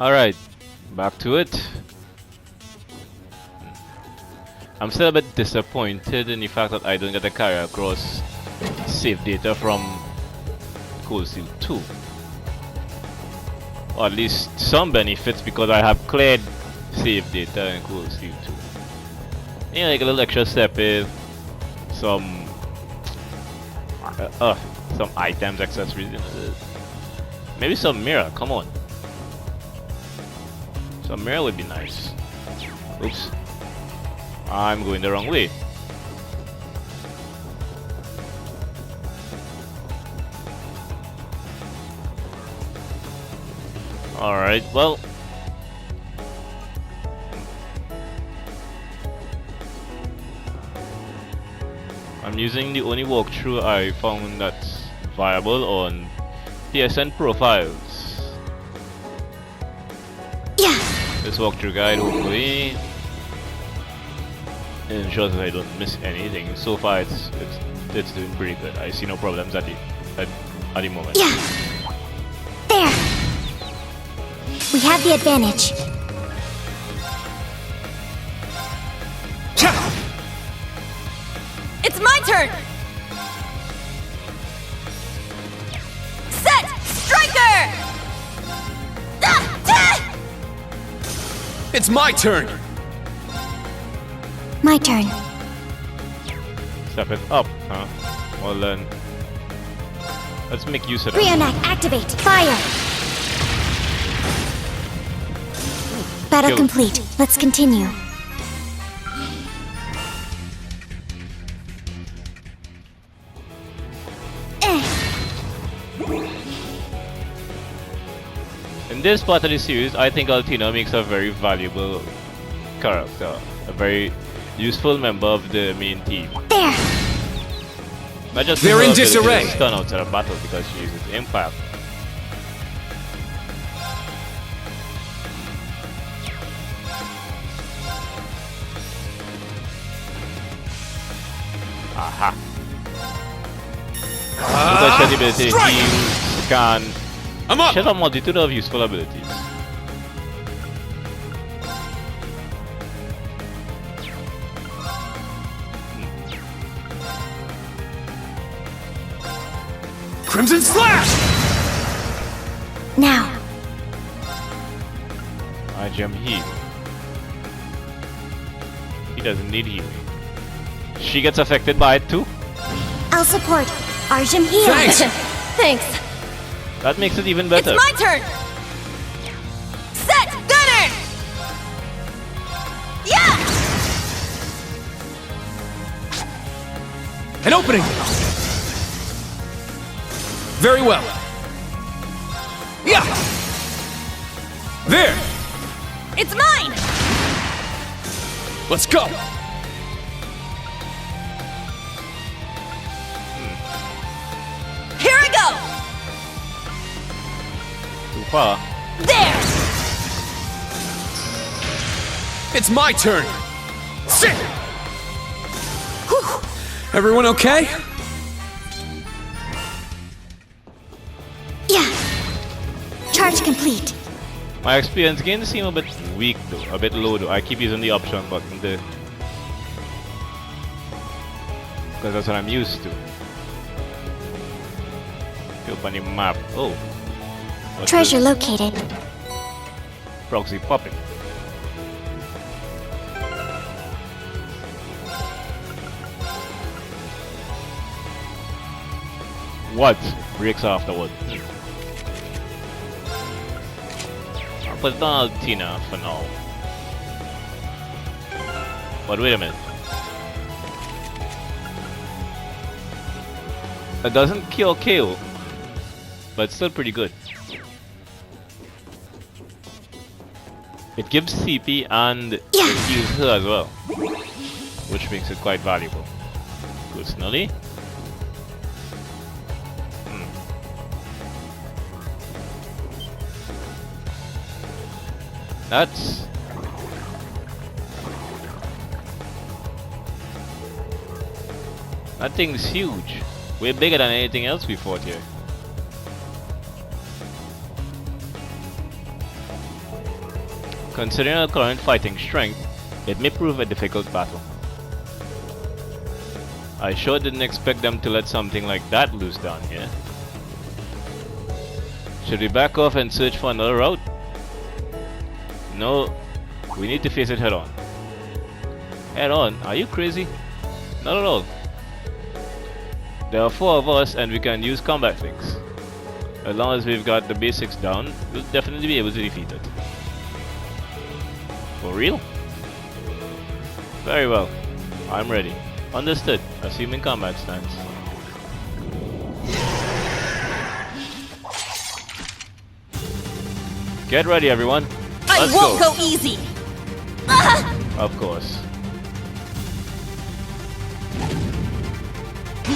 Alright, back to it. I'm still a bit disappointed in the fact that I don't get to carry across save data from Cold Steel 2. Or at least some benefits because I have cleared save data in Cold Steel 2. Yeah, like a little extra step is some items, accessories, maybe some mirror, come on. Some mirror would be nice. Oops. I'm going the wrong way. Alright, well. I'm using the only walkthrough I found that's viable on PSN profiles. Yeah. This walkthrough guide hopefully ensures that I don't miss anything. So far it's doing pretty good. I see no problems at the moment. Yeah. There. We have the advantage. It's my turn! Set! Striker! It's my turn! My turn. Step it up, huh? Well then, let's make use of it. Rionac, activate. Fire. Battle Kill. complete. Let's continue. In this part of the series, I think Altina makes a very valuable character, a very useful member of the main team. There. Not just They're her in ability to disarray. stun outside of battle because she uses impact. Aha. Because she has the ability to strike! heal, scan. I'm up! She has a multitude of useful abilities. Crimson Slash! Now. I gem heal. He doesn't need healing. She gets affected by it too. I'll support. Arjum heal. Thanks! Thanks. That makes it even better. It's my turn! Set! Gunner! Yeah! An opening! Very well. Yeah! There! It's mine! Let's go! Here I go! Too far. There! It's my turn! Sit! Whew. Everyone okay? Yeah. Charge complete. My experience gains seem a bit weak though, a bit low though. I keep using the option button there. Because that's what I'm used to. Open the map. Oh. What's Treasure this? located. Proxy popping. What? Breaks afterward. I'll put it on Altina for now. But wait a minute. It doesn't kill KO, but it's still pretty good. It gives CP and it heals her as well, which makes it quite valuable. Personally. That's... That thing's huge. Way bigger than anything else we fought here. Considering our current fighting strength, it may prove a difficult battle. I sure didn't expect them to let something like that loose down here. Should we back off and search for another route? No, we need to face it head on. Head on? Are you crazy? Not at all. There are 4 of us and we can use combat things. As long as we've got the basics down, we'll definitely be able to defeat it. For real? Very well. I'm ready. Understood. Assuming combat stance. Get ready, everyone. I Let's won't go easy. Of course.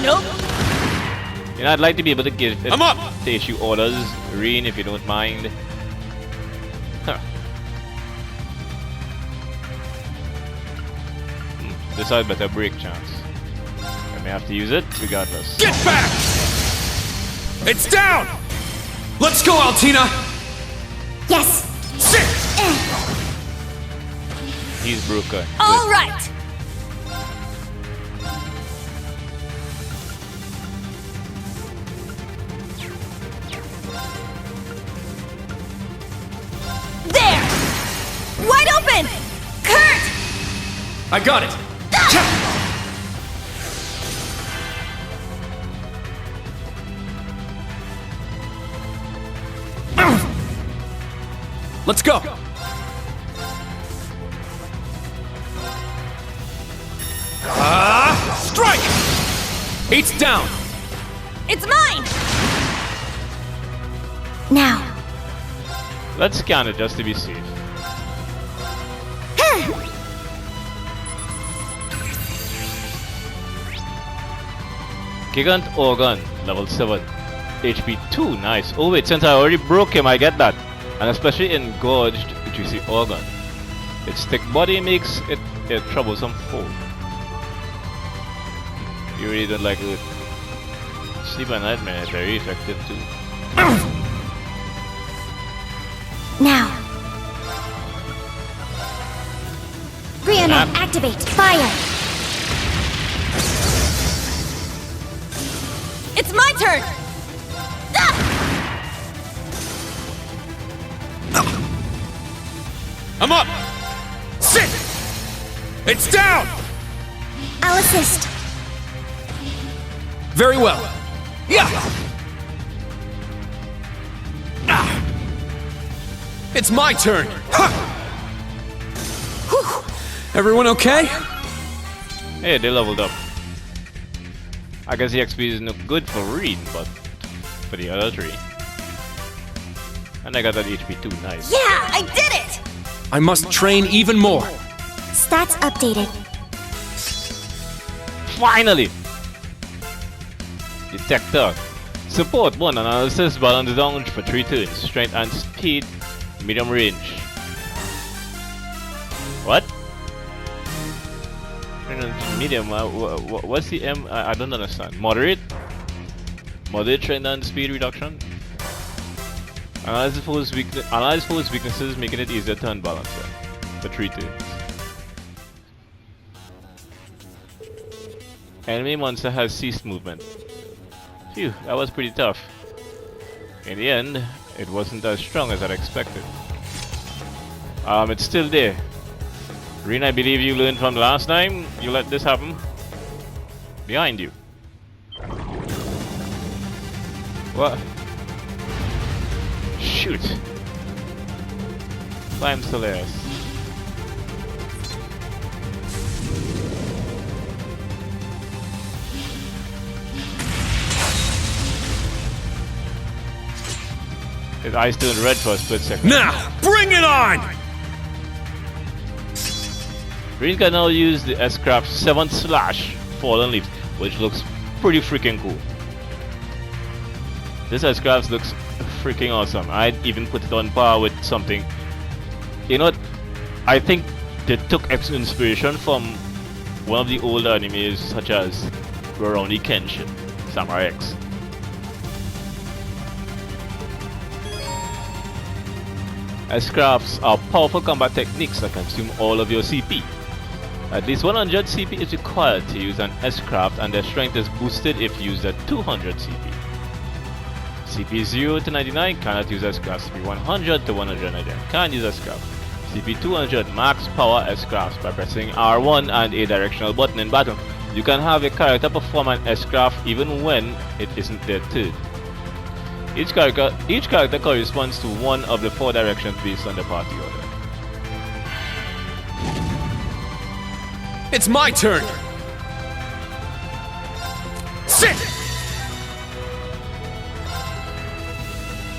Nope. You know, I'd like to be able to give I'm up! to issue orders, Reen, if you don't mind. Huh. This had better break chance. I may have to use it regardless. Get back! It's down! Let's go, Altina! Yes. Sit! He's broken. All right. There. Wide open. Kurt. I got it! Let's go! Strike! 8's down! It's mine. Now. Let's scan it just to be safe. Gigant Organ, level 7. HP 2, nice. Oh wait, since I already broke him, I get that. And especially engorged juicy organ. Its thick body makes it a troublesome foe. You really don't like it. Sleep at Nightmare is very effective too. Now. Leonheart, activate. Fire. It's my turn. I'm up! Sit! It's down! I'll assist. Very well. Yeah! It's my turn! Ha! Whew. Everyone okay? Hey, they leveled up. I guess the XP is no good for Reed, but for the other 3. And I got that HP too, nice. Yeah, I did it. I must train even more. Stats updated. Finally! Detector. Support 1 analysis balance down for 3 turns. Strength and speed, medium range. What? Medium, what's the M? I don't understand. Moderate? Moderate strength and speed reduction? Analyze foe's weaknesses, making it easier to unbalance them. For 3 turns. Enemy monster has ceased movement. Phew, that was pretty tough. In the end, it wasn't as strong as I'd expected. It's still there. Reen, I believe you learned from last time you let this happen. Behind you. What? Shoot. Climb Solaris. His eyes turned red for a split second. Now, bring it on! Reen can now use the S-Craft 7 Slash Fallen Leaves, which looks pretty freaking cool. This S-Craft looks freaking awesome. I'd even put it on par with something. You know what? I think they took inspiration from one of the older animes such as Rurouni Kenshin, Samurai X. S-crafts are powerful combat techniques that consume all of your CP. At least 100 CP is required to use an S-craft, and their strength is boosted if used at 200 CP. CP 0 to 99 cannot use S-crafts. CP 100 to 199 can use S-craft. CP 200 max power S-crafts by pressing R1 and a directional button in battle. You can have a character perform an S-craft even when it isn't their turn. Each character corresponds to one of the 4 directions based on the party order. It's my turn! Sit!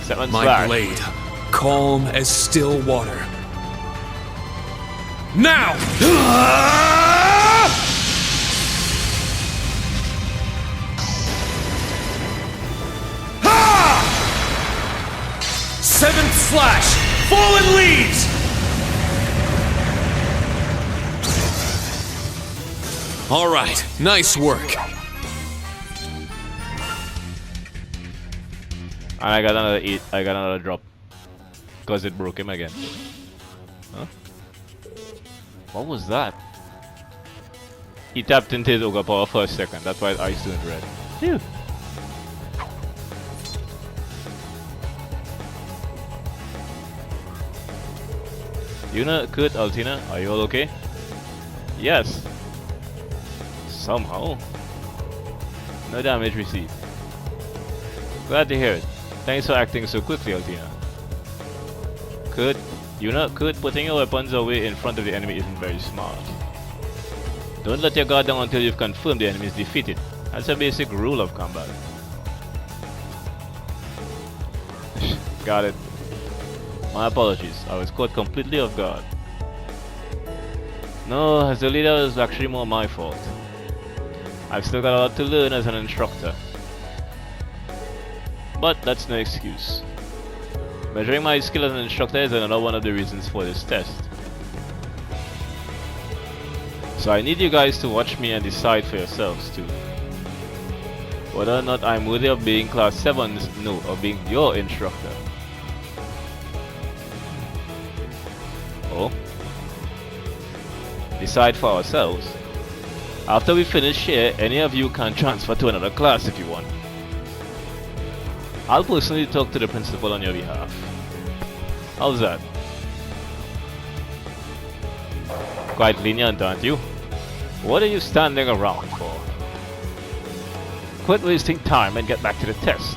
Seven My slash. blade, calm as still water. Now! Seventh slash! Fallen leaves! Alright, nice work. And I got another 8. I got another drop. Because it broke him again. Huh? What was that? He tapped into his Ogre power for a second. That's why his eyes turned red. Phew. Yuna, Kurt, Altina, are you all okay? Yes. Somehow. No damage received. Glad to hear it. Thanks for acting so quickly, Altina. Kurt, Yuna, Kurt, putting your weapons away in front of the enemy isn't very smart. Don't let your guard down until you've confirmed the enemy is defeated. That's a basic rule of combat. Got it. My apologies, I was caught completely off guard. No, as the leader, it was actually more my fault. I've still got a lot to learn as an instructor. But that's no excuse. Measuring my skill as an instructor is another one of the reasons for this test. So I need you guys to watch me and decide for yourselves too. Whether or not I'm worthy of being class 7, no, or being your instructor. Oh? Decide for ourselves. After we finish here, any of you can transfer to another class if you want. I'll personally talk to the principal on your behalf. How's that? Quite lenient, aren't you? What are you standing around for? Quit wasting time and get back to the test.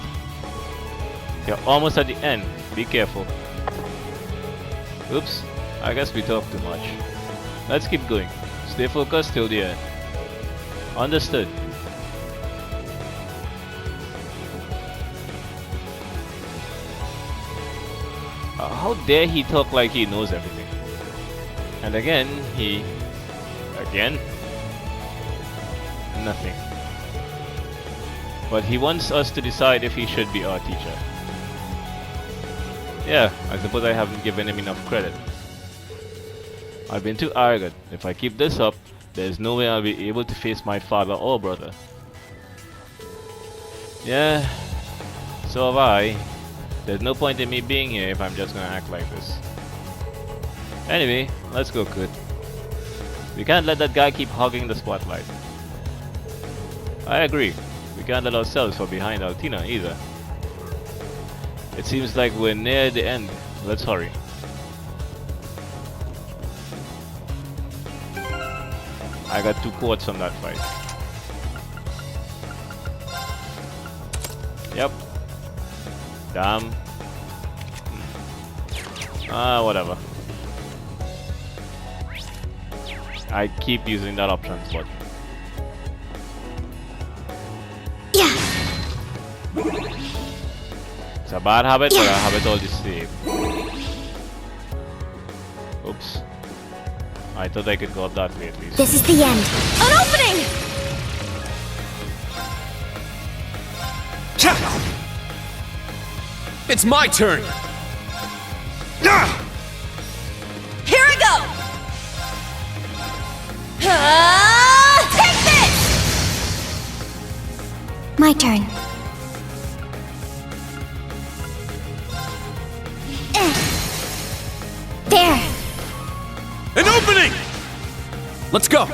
You're almost at the end. Be careful. Oops, I guess we talked too much. Let's keep going. Stay focused till the end. Understood. How dare he talk like he knows everything? And again, nothing. But he wants us to decide if he should be our teacher. Yeah, I suppose I haven't given him enough credit. I've been too arrogant. If I keep this up, there's no way I'll be able to face my father or brother. Yeah, so have I. There's no point in me being here if I'm just gonna act like this. Anyway, let's go, Kurt. We can't let that guy keep hogging the spotlight. I agree. We can't let ourselves fall behind Altina either. It seems like we're near the end. Let's hurry. I got 2 quartz from that fight. Yep. Damn. Whatever. I keep using that options button. Yeah. It's a bad habit, but I have it all the same. Oops. I thought I could go up that way at least. This is the end. An opening! It's my turn! Here I go! Take this! My turn. Let's go!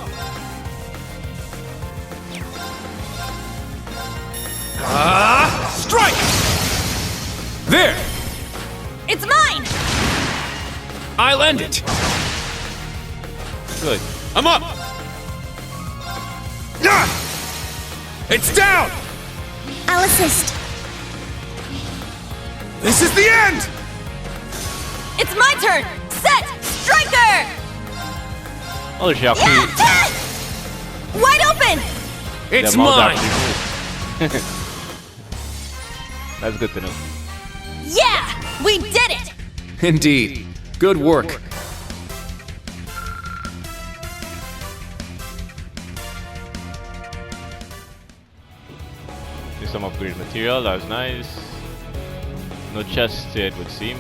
Strike! There! It's mine! I'll end it! Good. I'm up! Ah! It's down! I'll assist. This is the end! It's my turn! Set! Striker! Oh, Jacques. Ah! Wide open! It's The mouse mine! actually moved. That's good to know. Yeah! We did it! Indeed. Good work. There's some upgrade material, that's nice. No chest here, it would seem.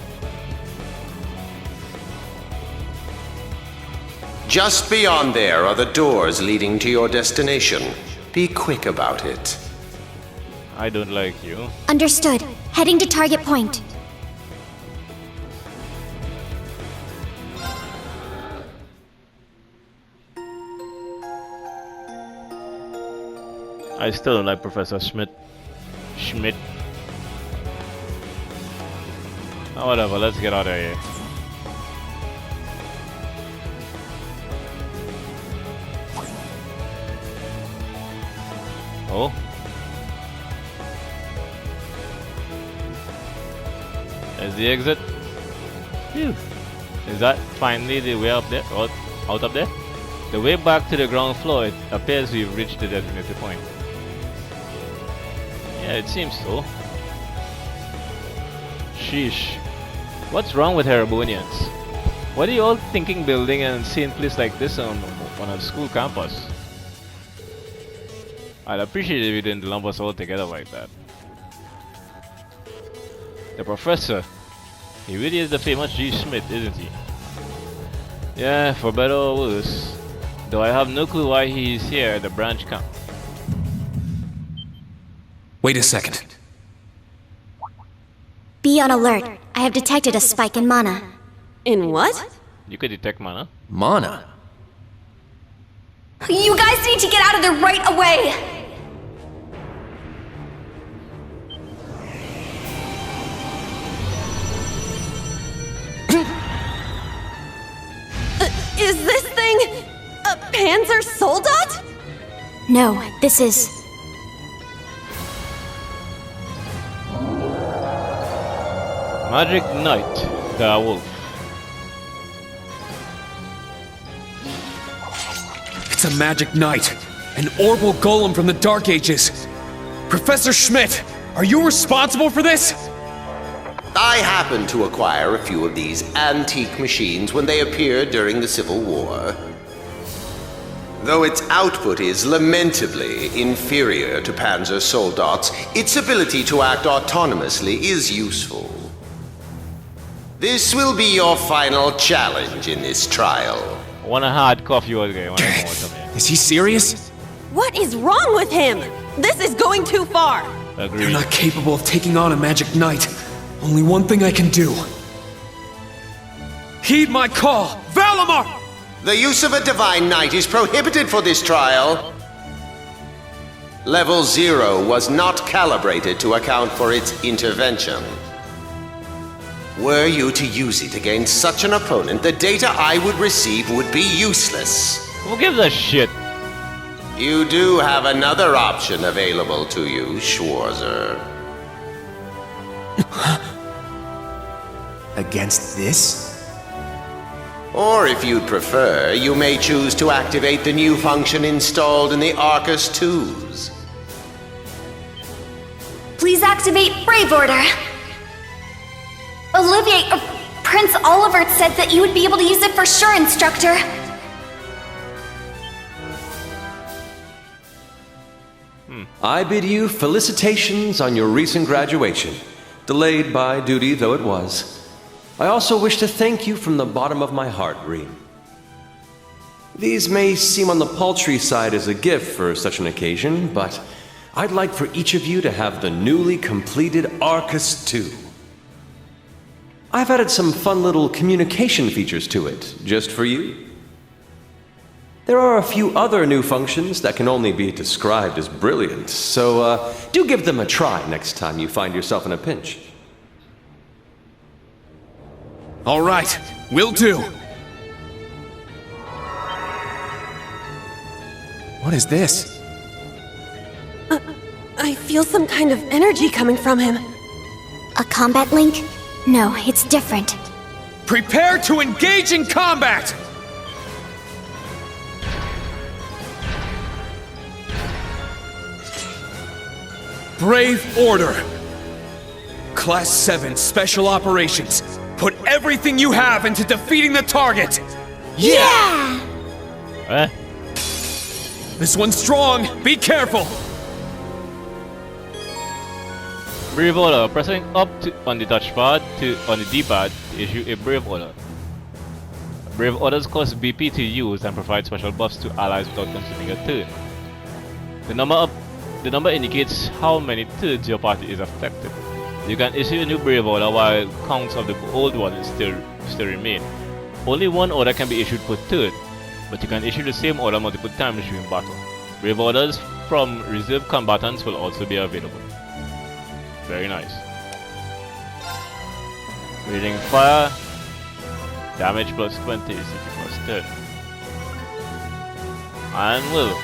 Just beyond there are the doors leading to your destination. Be quick about it. I don't like you. Understood. Heading to target point. I still don't like Professor Schmidt. Oh, whatever, let's get out of here. Oh. There's the exit. Phew. Is that finally the way up there? Out up there? The way back to the ground floor, it appears we've reached the designated point. Yeah, it seems so. Sheesh. What's wrong with Herbonians? What are you all thinking building and seeing a place like this on a school campus? I'd appreciate it if you didn't lump us all together like that. The professor. He really is the famous G. Schmidt, isn't he? Yeah, for better or worse. Though I have no clue why he's here at the branch camp. Wait a second. Be on alert. I have detected a spike in mana. In what? You could detect mana. Mana? You guys need to get out of there right away! Is this thing a Panzer Soldat? No, this is... Magic Knight, the wolf. It's a magic knight. An orbital golem from the Dark Ages. Professor Schmidt, are you responsible for this? I happened to acquire a few of these antique machines when they appeared during the Civil War. Though its output is lamentably inferior to Panzer Soldat's, its ability to act autonomously is useful. This will be your final challenge in this trial. I want a hard coffee all day. Agreed. Is he serious? What is wrong with him? This is going too far! You're not capable of taking on a magic knight. Only one thing I can do. Heed my call, Valimar! The use of a Divine Knight is prohibited for this trial. Level 0 was not calibrated to account for its intervention. Were you to use it against such an opponent, the data I would receive would be useless. Who gives a shit? You do have another option available to you, Schwarzer. Against this? Or if you'd prefer, you may choose to activate the new function installed in the Arcus 2s. Please activate Brave Order. Olivier, Prince Oliver said that you would be able to use it for sure, Instructor. I bid you felicitations on your recent graduation, delayed by duty though it was. I also wish to thank you from the bottom of my heart, Reem. These may seem on the paltry side as a gift for such an occasion, but I'd like for each of you to have the newly completed Arcus 2. I've added some fun little communication features to it, just for you. There are a few other new functions that can only be described as brilliant, so do give them a try next time you find yourself in a pinch. All right, will do. What is this? I feel some kind of energy coming from him. A combat link? No, it's different. Prepare to engage in combat! Brave Order. Class 7 Special Operations. Put everything you have into defeating the target! Yeah! Eh? This one's strong! Be careful! Brave Order. Pressing up on the touchpad on the D-pad to issue a Brave Order. Brave Orders cost BP to use and provide special buffs to allies without consuming a turn. The number indicates how many turns your party is affected. You can issue a new Brave Order while counts of the old one still remain. Only one order can be issued per turn, but you can issue the same order multiple times during battle. Brave Orders from reserve combatants will also be available. Very nice. Reading fire. Damage plus 20, CP plus 10. Iron Will.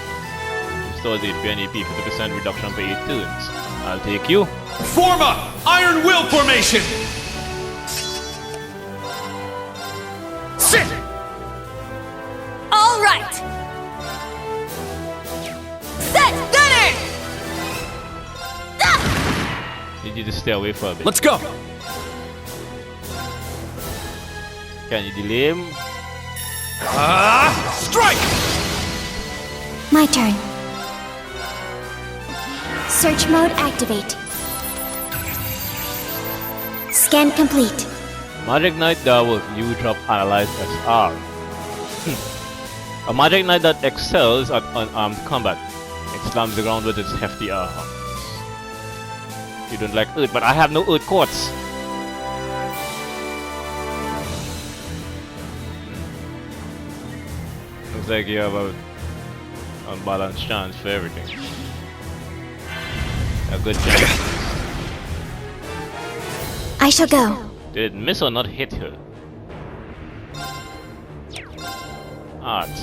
Restores HP and EP, 50% reduction per 8 turns. I'll take you. Form up! Iron Will formation! Sit! All right! Set! Gunner! Need you to stay away for a bit. Let's go! Can you delay him? Strike! My turn. Search mode activate. Scan complete. Magic Knight that will you drop Analyze SR. A Magic Knight that excels at unarmed combat. It slams the ground with its hefty arms. You don't like Earth, but I have no Earth quartz. Looks like you have a unbalanced chance for everything. A good chance. I shall go. Did it miss or not hit her? Arts.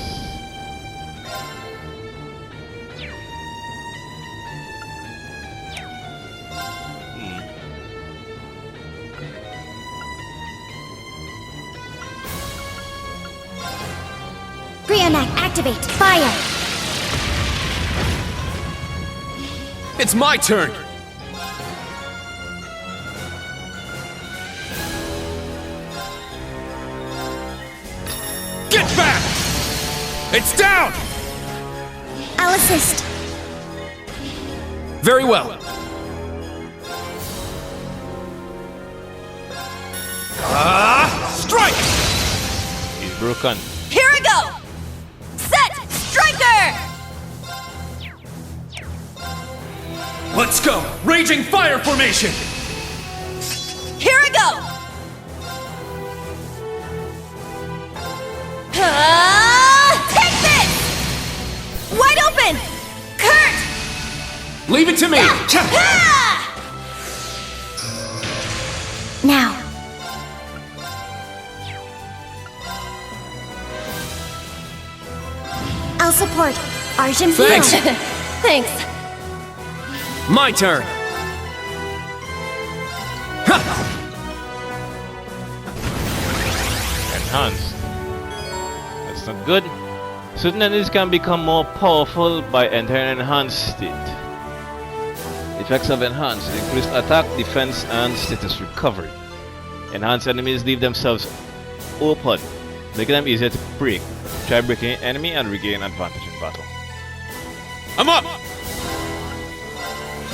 Brionac activate. Fire. It's my turn! Get back! It's down! I'll assist. Very well. Strike! He's broken. Here we go! Set! Striker! Let's go! Raging fire formation! Here we go! Take this! Wide open! Kurt! Leave it to me! Now. I'll support. Arjun heal. Thanks. Thanks. My turn! Enhanced. That's not good. Certain enemies can become more powerful by entering enhanced state. Effects of enhanced: increased attack, defense, and status recovery. Enhanced enemies leave themselves open, making them easier to break. Try breaking an enemy and regain advantage in battle. I'm up!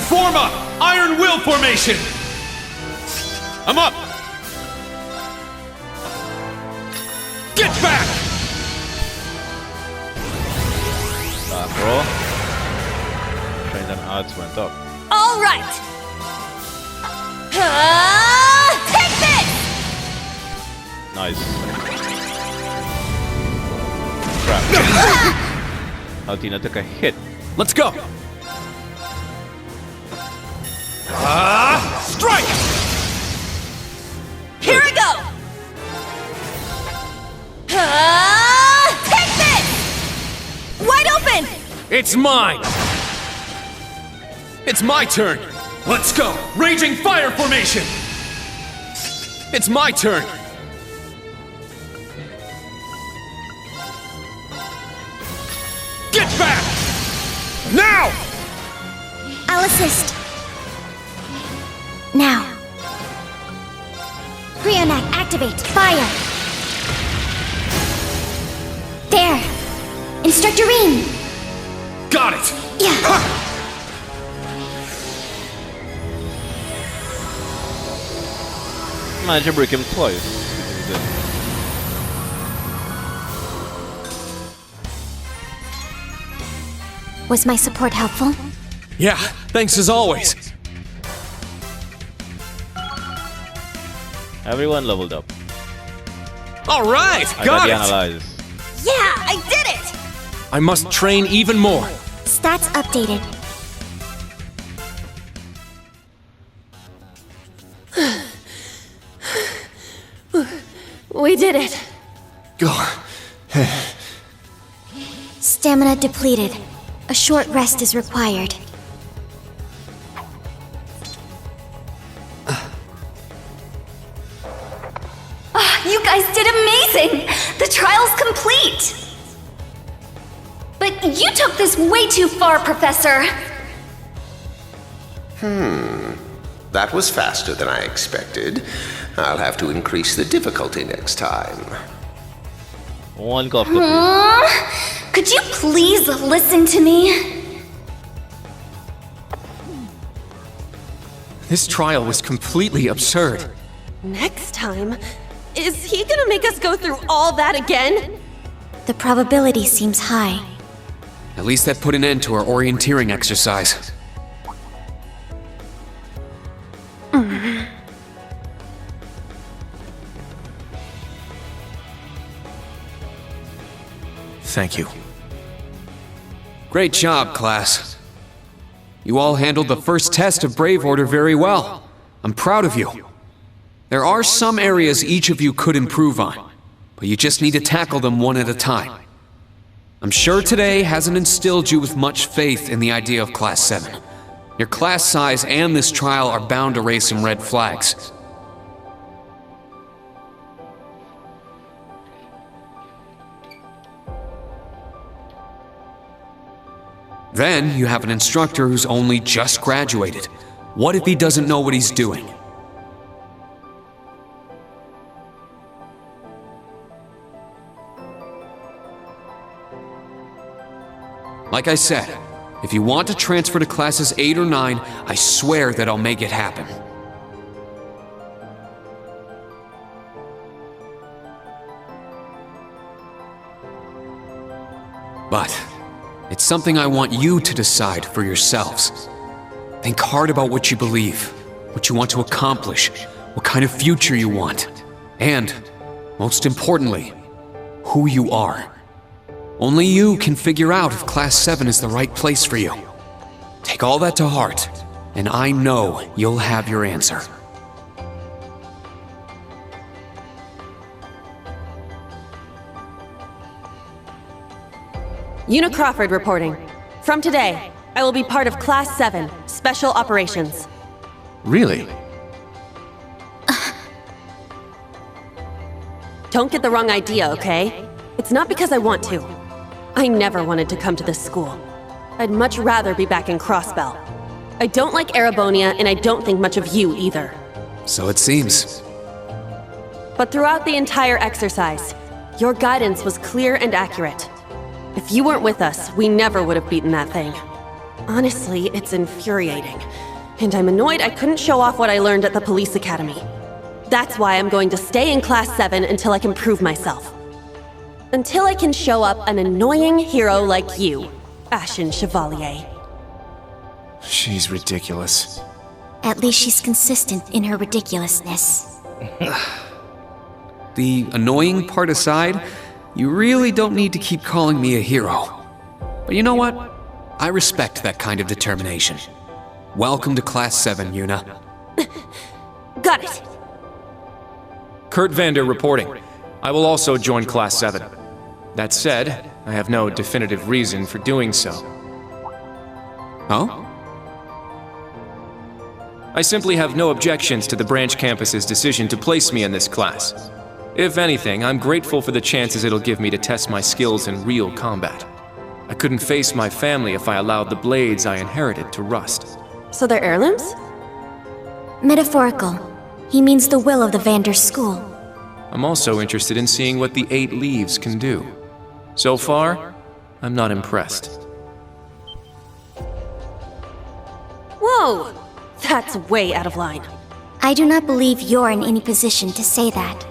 Form up! Iron Will formation! I'm up! Get back! Back row. Strength and odds went up. All right. Take this! Nice. Crap. Altina took a hit. Let's go! Strike! Here I go! Take this! Wide open! It's mine! It's my turn! Let's go! Raging fire formation! It's my turn! Get back! Now! I'll assist. Now. Brionac, activate. Fire. There. Instructor Rean. Got it! Yeah. Managed to break him twice. Was my support helpful? Yeah, thanks as always. Everyone leveled up. Alright, I got got the it! analyze. Yeah, I did it! I must train even more. Stats updated. We did it. Go. Stamina depleted. A short rest is required. You guys did amazing! The trial's complete! But you took this way too far, Professor! That was faster than I expected. I'll have to increase the difficulty next time. One cough to Could you please listen to me? This trial was completely absurd. Next time? Is he gonna make us go through all that again? The probability seems high. At least that put an end to our orienteering exercise. Thank you. Great job, class. You all handled the first test of Brave Order very well. I'm proud of you. There are some areas each of you could improve on, but you just need to tackle them one at a time. I'm sure today hasn't instilled you with much faith in the idea of Class 7. Your class size and this trial are bound to raise some red flags. Then you have an instructor who's only just graduated. What if he doesn't know what he's doing? Like I said, if you want to transfer to classes 8 or 9, I swear that I'll make it happen. But it's something I want you to decide for yourselves. Think hard about what you believe, what you want to accomplish, what kind of future you want, and, most importantly, who you are. Only you can figure out if Class 7 is the right place for you. Take all that to heart, and I know you'll have your answer. Una Crawford reporting. From today, I will be part of Class 7, Special Operations. Really? Don't get the wrong idea, okay? It's not because I want to. I never wanted to come to this school. I'd much rather be back in Crossbell. I don't like Erebonia, and I don't think much of you either. So it seems. But throughout the entire exercise, your guidance was clear and accurate. If you weren't with us, we never would have beaten that thing. Honestly, it's infuriating. And I'm annoyed I couldn't show off what I learned at the police academy. That's why I'm going to stay in Class 7 until I can prove myself. Until I can show up an annoying hero like you, Ashen Chevalier. She's ridiculous. At least she's consistent in her ridiculousness. The annoying part aside, You really don't need to keep calling me a hero. But you know what? I respect that kind of determination. Welcome to Class 7, Yuna. Got it. Kurt Vander reporting. I will also join Class 7. That said, I have no definitive reason for doing so. Oh? I simply have no objections to the branch campus's decision to place me in this class. If anything, I'm grateful for the chances it'll give me to test my skills in real combat. I couldn't face my family if I allowed the blades I inherited to rust. So they're heirlooms? Metaphorical. He means the will of the Vander school. I'm also interested in seeing what the 8 leaves can do. So far, I'm not impressed. Whoa! That's way out of line. I do not believe you're in any position to say that.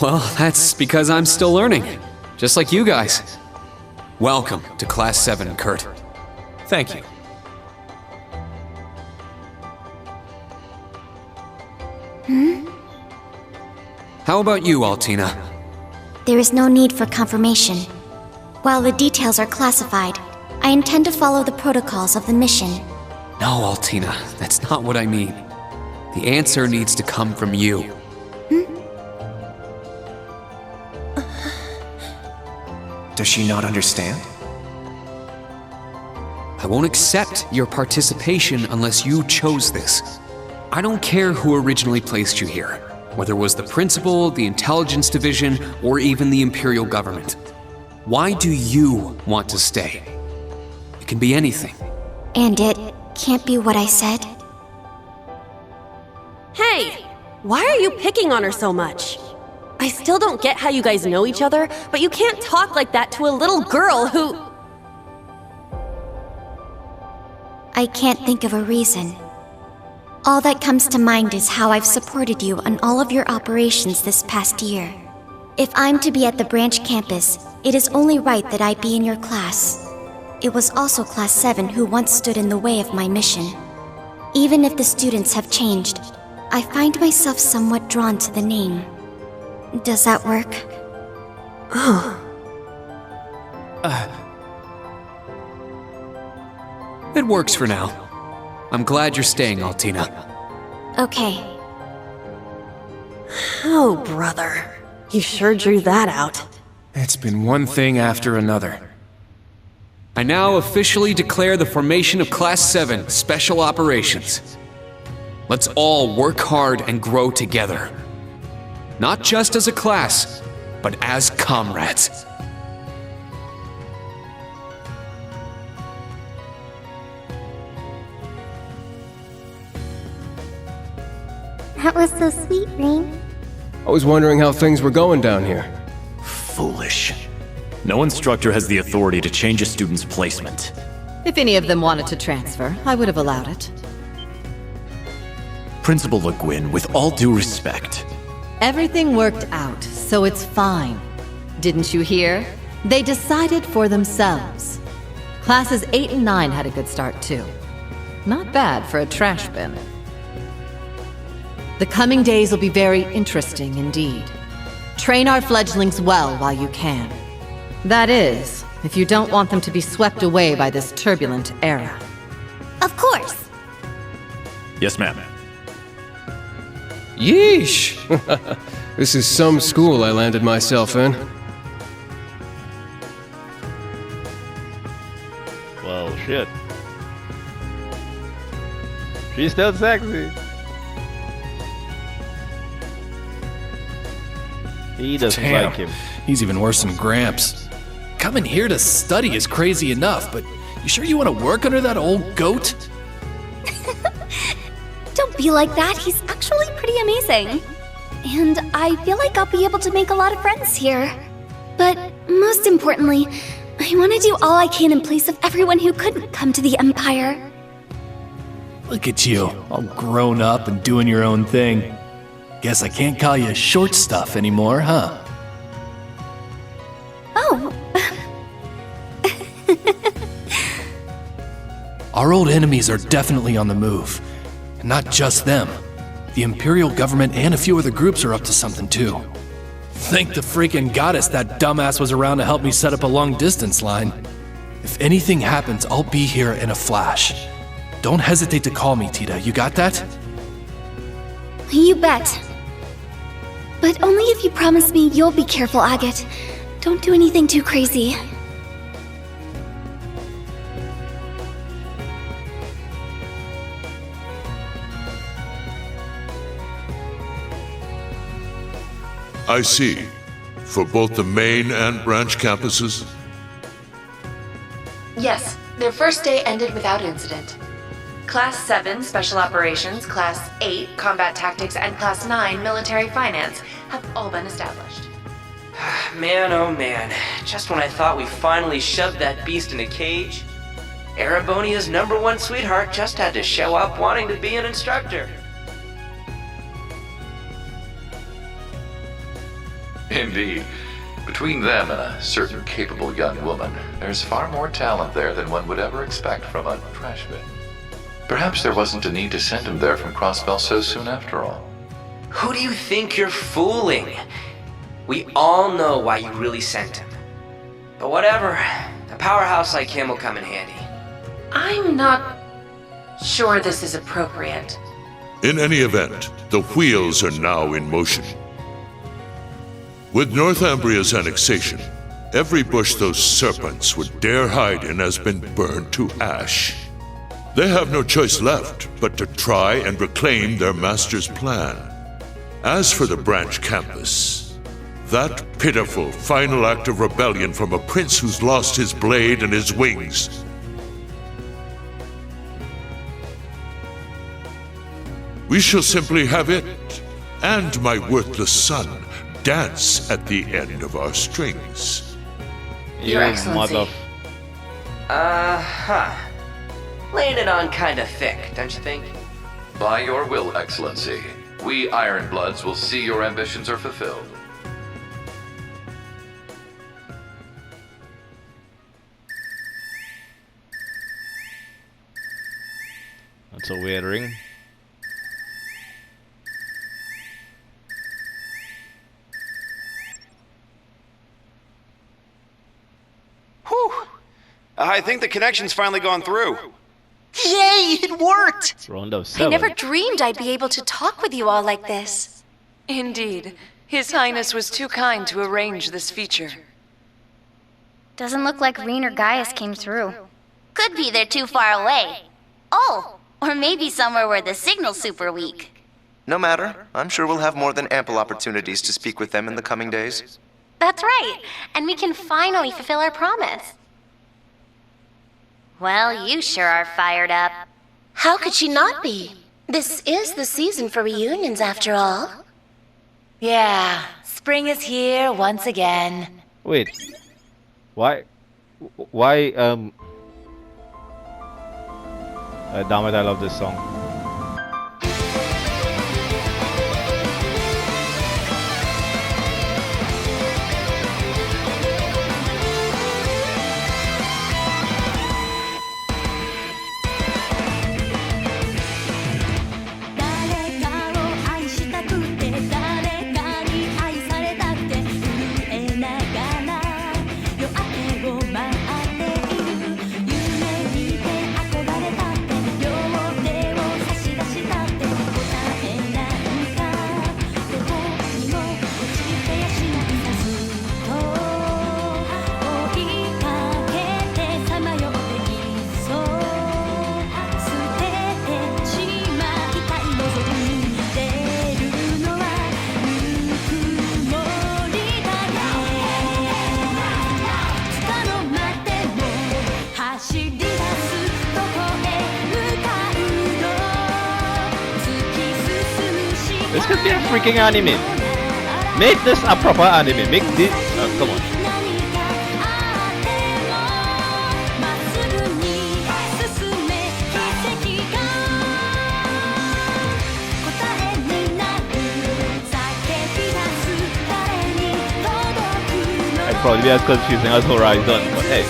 Well, that's because I'm still learning. Just like you guys. Welcome to Class 7, Kurt. Thank you. How about you, Altina? There is no need for confirmation. While the details are classified, I intend to follow the protocols of the mission. No, Altina, that's not what I mean. The answer needs to come from you. Does she not understand? I won't accept your participation unless you chose this. I don't care who originally placed you here, whether it was the principal, the intelligence division, or even the imperial government. Why do you want to stay? It can be anything. And it can't be what I said. Hey! Why are you picking on her so much? I still don't get how you guys know each other, but you can't talk like that to a little girl who... I can't think of a reason. All that comes to mind is how I've supported you on all of your operations this past year. If I'm to be at the branch campus, it is only right that I be in your class. It was also Class 7 who once stood in the way of my mission. Even if the students have changed, I find myself somewhat drawn to the name. Does that work? It works for now. I'm glad you're staying, Altina. Okay. Oh, brother. You sure drew that out. It's been one thing after another. I now officially declare the formation of Class 7 Special Operations. Let's all work hard and grow together. Not just as a class, but as comrades. That was so sweet, Rain. I was wondering how things were going down here. Foolish. No instructor has the authority to change a student's placement. If any of them wanted to transfer, I would have allowed it. Principal Le Guin, with all due respect. Everything worked out, so it's fine. Didn't you hear? They decided for themselves. Classes 8 and 9 had a good start, too. Not bad for a trash bin. The coming days will be very interesting indeed. Train our fledglings well while you can. That is, if you don't want them to be swept away by this turbulent era. Of course. Yes, ma'am. Yeesh! This is some school I landed myself in. Well, shit. She's still sexy. He doesn't Damn, like him. He's even worse than Gramps. Coming here to study is crazy enough, but you sure you want to work under that old goat? Don't be like that. He's actually pretty amazing. And I feel like I'll be able to make a lot of friends here. But most importantly, I want to do all I can in place of everyone who couldn't come to the Empire. Look at you, all grown up and doing your own thing. Guess I can't call you short stuff anymore, huh? Oh. Our old enemies are definitely on the move. And not just them. The Imperial government and a few other groups are up to something too. Thank the freaking goddess that dumbass was around to help me set up a long-distance line. If anything happens, I'll be here in a flash. Don't hesitate to call me, Tita. You got that? You bet. But only if you promise me you'll be careful, Agate. Don't do anything too crazy. I see. For both the main and branch campuses? Yes, their first day ended without incident. Class 7 Special Operations, Class 8 Combat Tactics, and Class 9 Military Finance have all been established. Man, oh man. Just when I thought we finally shoved that beast in a cage, Erebonia's #1 sweetheart just had to show up wanting to be an instructor. Indeed. Between them and a certain capable young woman, there's far more talent there than one would ever expect from a trash bin. Perhaps there wasn't a need to send him there from Crossbell so soon after all. Who do you think you're fooling? We all know why you really sent him. But whatever, a powerhouse like him will come in handy. I'm not sure this is appropriate. In any event, the wheels are now in motion. With Northumbria's annexation, every bush those serpents would dare hide in has been burned to ash. They have no choice left but to try and reclaim their master's plan. As for the branch campus, that pitiful final act of rebellion from a prince who's lost his blade and his wings. We shall simply have it, and my worthless son, dance at the end of our strings. Your Excellency. Laying it on kinda thick, don't you think? By your will, Excellency, we Ironbloods will see your ambitions are fulfilled. That's a weird ring. Whew! I think the connection's finally gone through. Yay, it worked! Round of I 7. never dreamed I'd be able to talk with you all like this. Indeed. His Highness was too kind to arrange this feature. Doesn't look like Reen or Gaius came through. Could be they're too far away. Oh, or maybe somewhere where the signal's super weak. No matter. I'm sure we'll have more than ample opportunities to speak with them in the coming days. That's right, and we can finally fulfill our promise. Well, you sure are fired up. How could she not be? This is the season for reunions, after all. Yeah, spring is here once again. Wait. Why, damn it, I love this song. This could be a freaking anime. Make this a proper anime. Make this. Come on. I'd probably be as confusing as Horizon, but hey.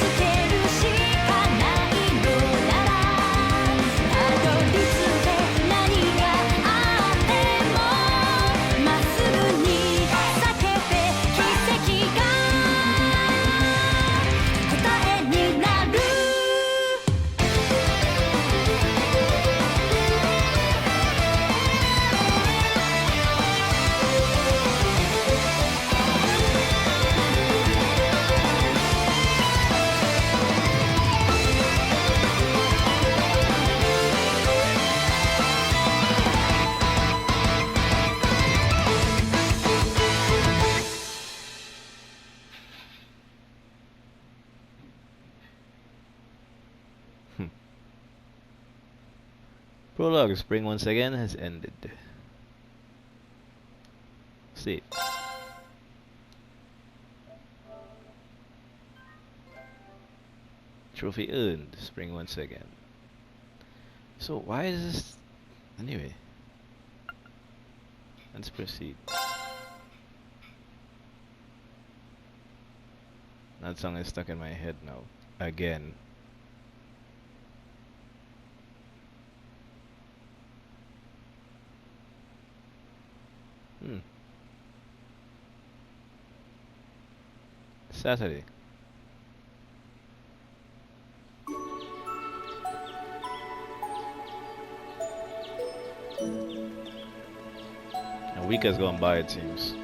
Prologue, spring once again has ended. Save. Trophy earned, spring once again. So why is this... Anyway. Let's proceed. That song is stuck in my head now. Again. Saturday. A week has gone by, it seems.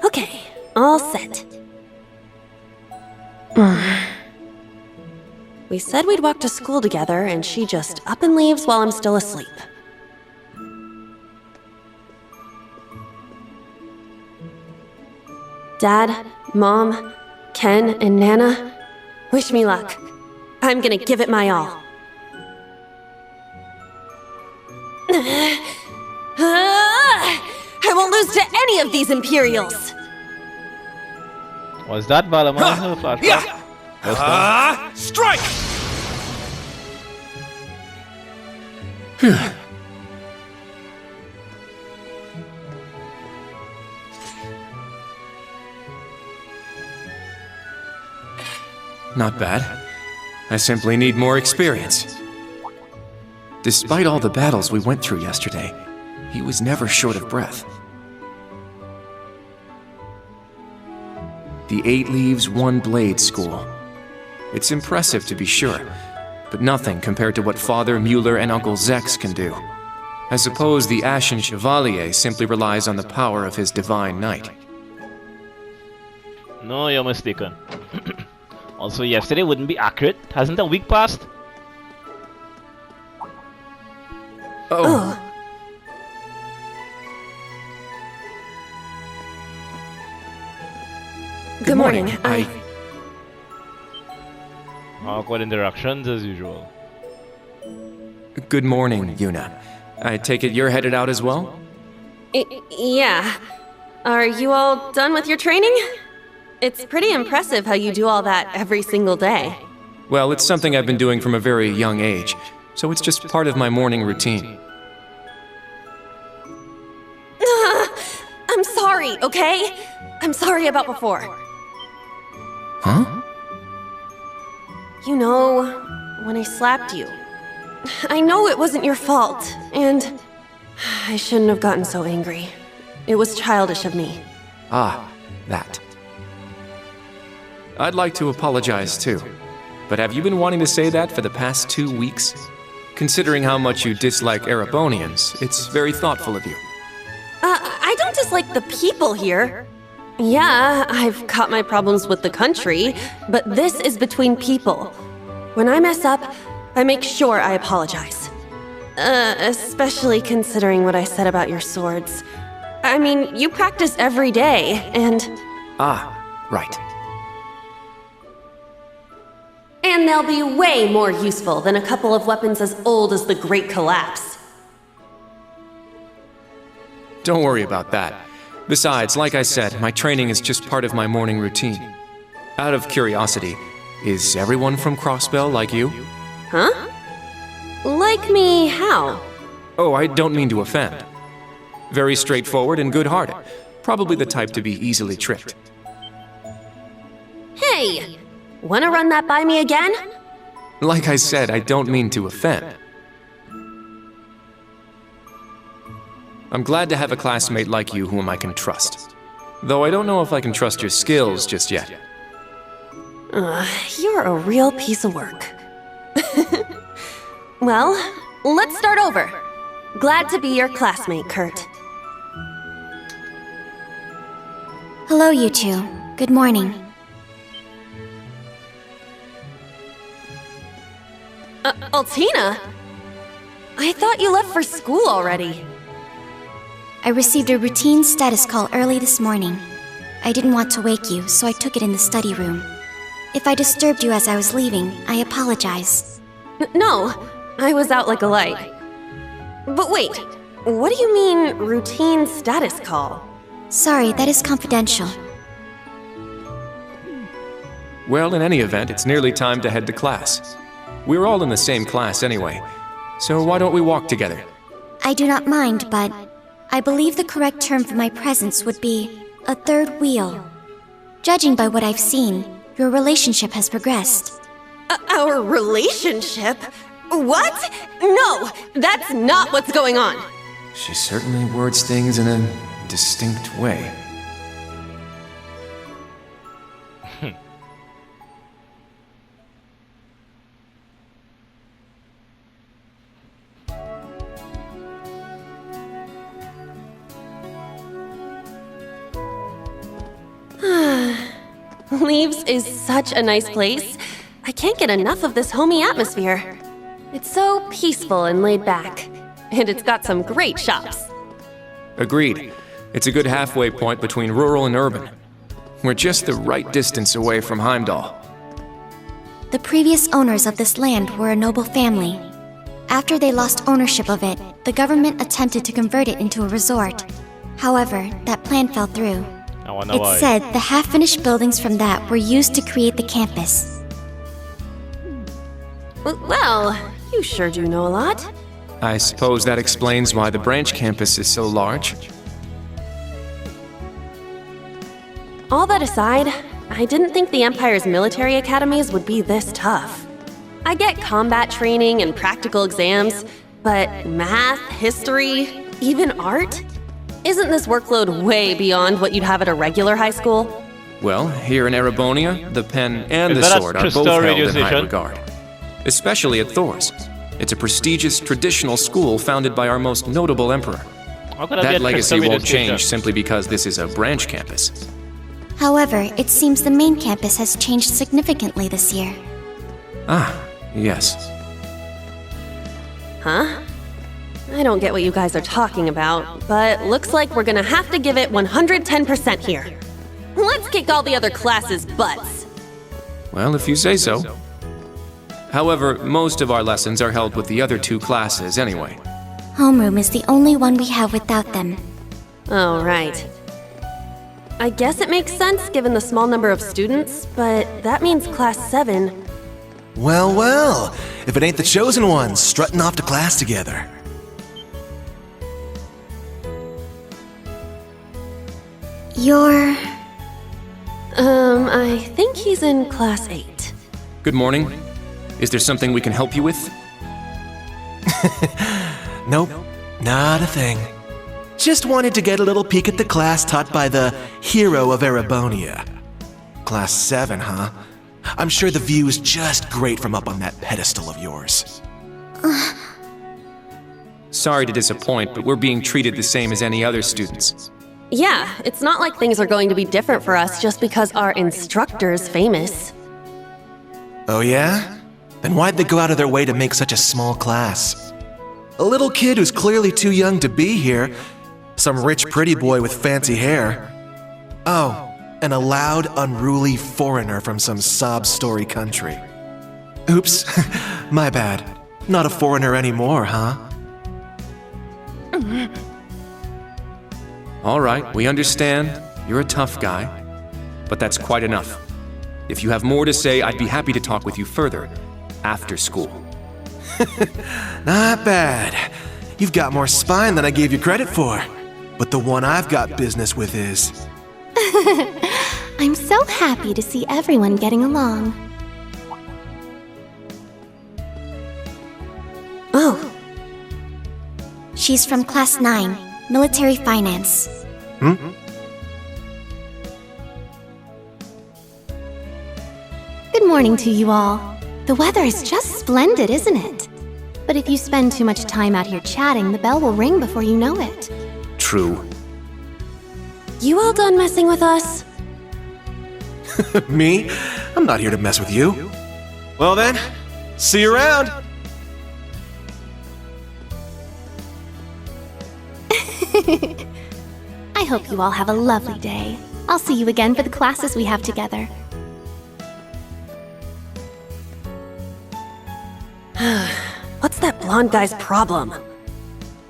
Okay, all set. We said we'd walk to school together, and she just up and leaves while I'm still asleep. Dad, Mom, Ken, and Nana, wish me luck. I'm gonna give it my all. I won't lose to any of these Imperials! Was that Balamon flashback? Strike! Not bad. I simply need more experience. Despite all the battles we went through yesterday, he was never short of breath. The 8 Leaves, 1 Blade School. It's impressive to be sure, but nothing compared to what Father Mueller and Uncle Zex can do. I suppose the Ashen Chevalier simply relies on the power of his divine knight. No, you're mistaken. Also, yesterday wouldn't be accurate. Hasn't a week passed? Oh. Good morning. Awkward interactions as usual. Good morning, Yuna. I take it you're headed out as well? Yeah. Are you all done with your training? It's pretty impressive how you do all that every single day. Well, it's something I've been doing from a very young age, so it's just part of my morning routine. I'm sorry, okay? I'm sorry about before. Huh? You know, when I slapped you. I know it wasn't your fault, and I shouldn't have gotten so angry. It was childish of me. Ah, that. I'd like to apologize too, but have you been wanting to say that for the past 2 weeks? Considering how much you dislike Erebonians, it's very thoughtful of you. I don't dislike the people here. Yeah, I've got my problems with the country, but this is between people. When I mess up, I make sure I apologize. Especially considering what I said about your swords. I mean, you practice every day, and... Ah, right. And they'll be way more useful than a couple of weapons as old as the Great Collapse. Don't worry about that. Besides, like I said, my training is just part of my morning routine. Out of curiosity, is everyone from Crossbell like you? Huh? Like me, how? Oh, I don't mean to offend. Very straightforward and good-hearted. Probably the type to be easily tricked. Hey! Wanna run that by me again? Like I said, I don't mean to offend. I'm glad to have a classmate like you whom I can trust. Though I don't know if I can trust your skills just yet. You're a real piece of work. Well, let's start over. Glad to be your classmate, Kurt. Hello, you two. Good morning. Altina? I thought you left for school already. I received a routine status call early this morning. I didn't want to wake you, so I took it in the study room. If I disturbed you as I was leaving, I apologize. No, I was out like a light. But wait, what do you mean, routine status call? Sorry, that is confidential. Well, in any event, it's nearly time to head to class. We're all in the same class anyway, so why don't we walk together? I do not mind, but I believe the correct term for my presence would be a third wheel. Judging by what I've seen, your relationship has progressed. Our relationship? What? No, that's not what's going on. She certainly words things in a distinct way. Leaves is such a nice place. I can't get enough of this homey atmosphere. It's so peaceful and laid back. And it's got some great shops. Agreed. It's a good halfway point between rural and urban. We're just the right distance away from Heimdall. The previous owners of this land were a noble family. After they lost ownership of it, the government attempted to convert it into a resort. However, that plan fell through. It's said the half-finished buildings from that were used to create the campus. Well, you sure do know a lot. I suppose that explains why the branch campus is so large. All that aside, I didn't think the Empire's military academies would be this tough. I get combat training and practical exams, but math, history, even art? Isn't this workload way beyond what you'd have at a regular high school? Well, here in Erebonia, the pen and the sword are both held in high regard. Especially at Thor's. It's a prestigious traditional school founded by our most notable emperor. That legacy won't change simply because this is a branch campus. However, it seems the main campus has changed significantly this year. Ah, yes. Huh? I don't get what you guys are talking about, but looks like we're gonna have to give it 110% here. Let's kick all the other classes' butts. Well, if you say so. However, most of our lessons are held with the other two classes anyway. Homeroom is the only one we have without them. Oh, right. I guess it makes sense given the small number of students, but that means Class 7. Well, well, if it ain't the chosen ones strutting off to class together. You're... I think he's in Class 8. Good morning. Is there something we can help you with? Nope, not a thing. Just wanted to get a little peek at the class taught by the hero of Erebonia. Class 7, huh? I'm sure the view is just great from up on that pedestal of yours. Sorry to disappoint, but we're being treated the same as any other students. Yeah, it's not like things are going to be different for us just because our instructor's famous. Oh yeah? Then why'd they go out of their way to make such a small class? A little kid who's clearly too young to be here. Some rich pretty boy with fancy hair. Oh, and a loud, unruly foreigner from some sob story country. Oops, my bad. Not a foreigner anymore, huh? All right, we understand. You're a tough guy. But that's quite enough. If you have more to say, I'd be happy to talk with you further. After school. Not bad. You've got more spine than I gave you credit for. But the one I've got business with is... I'm so happy to see everyone getting along. Oh. She's from Class 9, Military Finance. Good morning to you all. The weather is just splendid, isn't it? But if you spend too much time out here chatting, the bell will ring before you know it. True. You all done messing with us? Me? I'm not here to mess with you. Well then, see you around. I hope you all have a lovely day. I'll see you again for the classes we have together. What's that blonde guy's problem?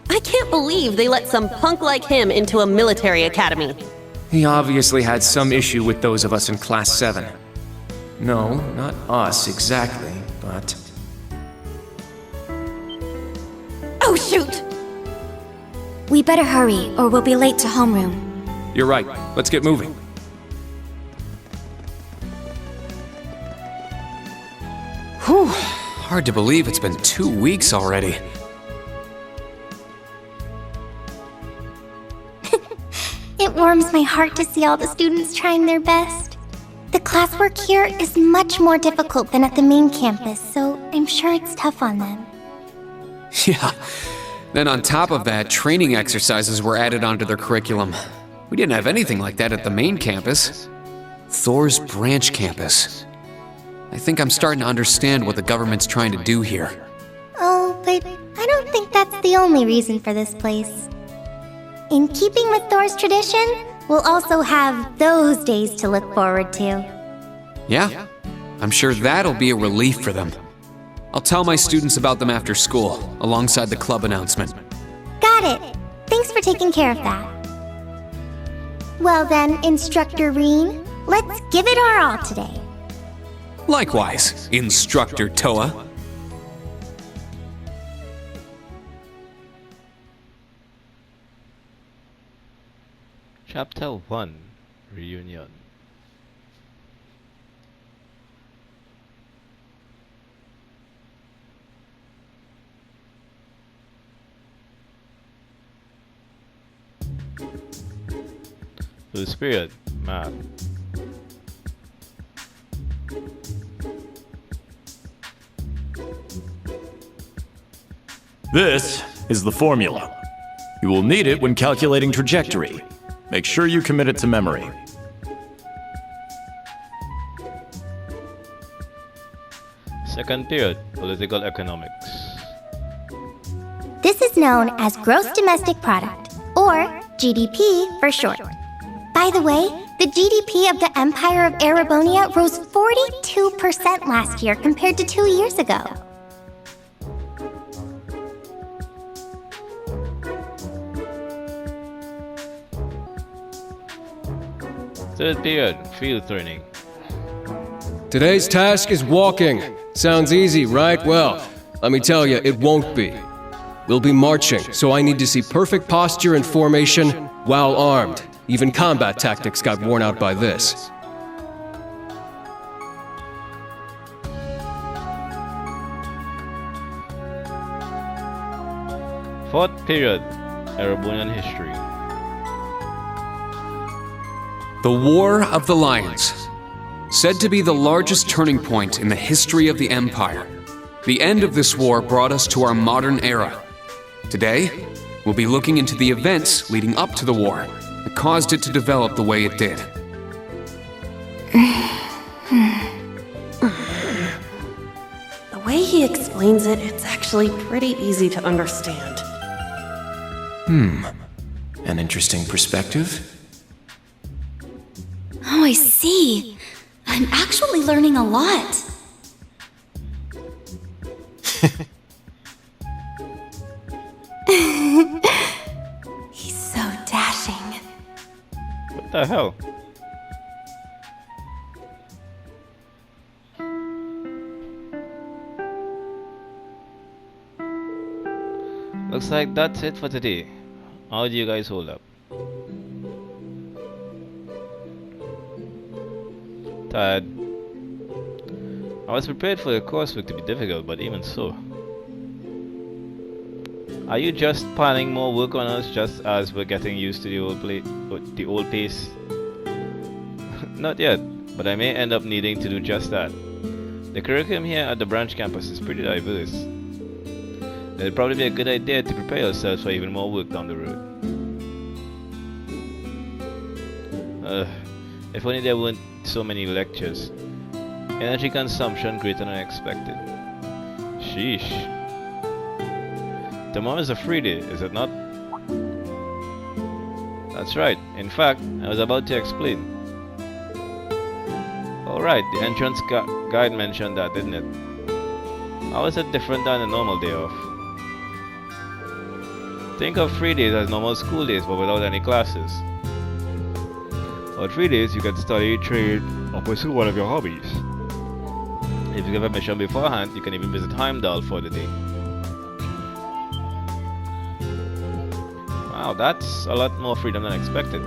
I can't believe they let some punk like him into a military academy. He obviously had some issue with those of us in Class 7. No, not us exactly, but... Oh, shoot! We better hurry, or we'll be late to homeroom. You're right. Let's get moving. Whew. Hard to believe it's been 2 weeks already. It warms my heart to see all the students trying their best. The classwork here is much more difficult than at the main campus, so I'm sure it's tough on them. Yeah. Then on top of that, training exercises were added onto their curriculum. We didn't have anything like that at the main campus. Thor's branch campus. I think I'm starting to understand what the government's trying to do here. Oh, but I don't think that's the only reason for this place. In keeping with Thor's tradition, we'll also have those days to look forward to. Yeah, I'm sure that'll be a relief for them. I'll tell my students about them after school, alongside the club announcement. Got it. Thanks for taking care of that. Well then, Instructor Reen, let's give it our all today. Likewise, Instructor Toa. Chapter 1 Reunion. The spirit, math. This is the formula. You will need it when calculating trajectory. Make sure you commit it to memory. Second period, political economics. This is known as Gross Domestic Product, or GDP for short. By the way, the GDP of the Empire of Erebonia rose 42% last year compared to 2 years ago. Third period, field training. Today's task is walking. Sounds easy, right? Well, let me tell you, it won't be. We'll be marching, so I need to see perfect posture and formation while armed. Even combat tactics got worn out by this. Fourth period, Erebonian history. The War of the Lions. Said to be the largest turning point in the history of the Empire. The end of this war brought us to our modern era. Today, we'll be looking into the events leading up to the war that caused it to develop the way it did. The way he explains it, it's actually actually pretty easy to understand. An interesting perspective. Oh, I see. I'm actually learning a lot. He's so dashing. What the hell? Looks like that's it for today. How do you guys hold up? Tired. I was prepared for the coursework to be difficult, but even so. Are you just piling more work on us just as we're getting used to the old pace? Not yet, but I may end up needing to do just that. The curriculum here at the branch campus is pretty diverse. It'd probably be a good idea to prepare yourselves for even more work down the road. If only there weren't so many lectures. Energy consumption greater than expected. Sheesh. Tomorrow is a free day, is it not? That's right. In fact, I was about to explain. Alright, the entrance guide mentioned that, didn't it? How is it different than a normal day off? Think of 3 days as normal school days but without any classes. For 3 days you can study, trade, or pursue one of your hobbies. If you give admission beforehand, you can even visit Heimdall for the day. Wow, that's a lot more freedom than expected.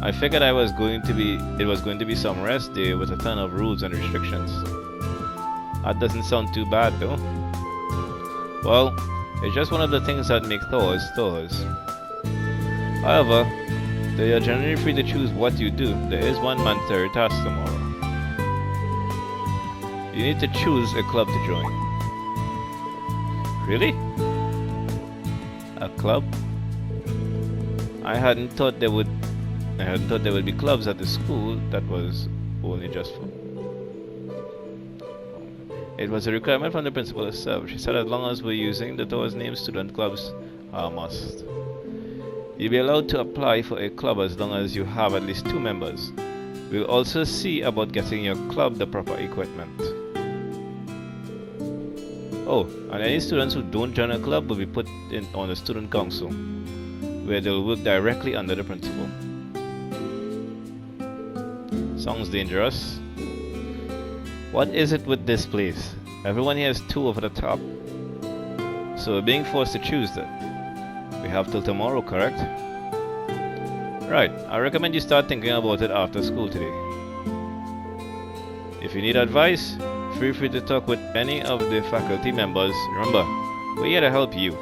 I figured it was going to be some rest day with a ton of rules and restrictions. That doesn't sound too bad though. Well, it's just one of the things that make Thors Thors. However, though you're generally free to choose what you do, there is one mandatory task tomorrow. You need to choose a club to join. Really? A club? I hadn't thought there would be clubs at the school that was only just for. It was a requirement from the principal herself. She said as long as we're using the Thor's name, student clubs are a must. You'll be allowed to apply for a club as long as you have at least 2 members. We'll also see about getting your club the proper equipment. Oh, and any students who don't join a club will be put on the student council, where they'll work directly under the principal. Sounds dangerous. What is it with this place? Everyone here is too over the top. So we're being forced to choose that. We have till tomorrow, correct? Right, I recommend you start thinking about it after school today. If you need advice, feel free to talk with any of the faculty members. Remember, we're here to help you.